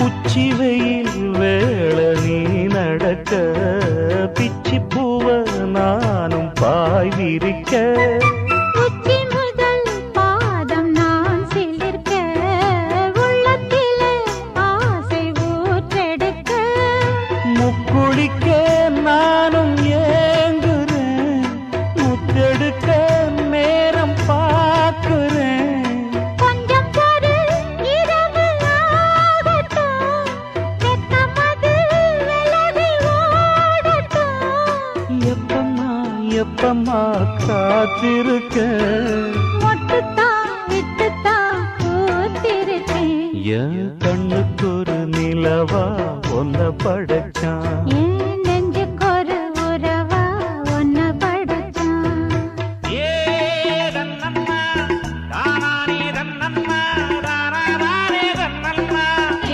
உச்சி வெயில் வேள நீ நடக்க பிச்சி பூவ நானும் பாய் விரிக்க உச்சி முதல் பாதம் நான் சிலிர்க்க உள்ளத்திலே ஆசை ஊற்றெடுக்க முக்குளிக்க நானும் ஏங்குறேன் முத்தெடுக்க நேரம் பார்க்கிறேன் கொஞ்சம் பொறு இரவு ஆகட்டும் வெட்கமது விலகி ஓடட்டும் எப்பம்மா எப்பம்மா காத்திருக்க மொட்டுத்தான் விட்டுத்தான் பூத்திருக்கேன் என் கண்ணுக்கு ஒரு நிலவா ஒன்ன படைச்சான்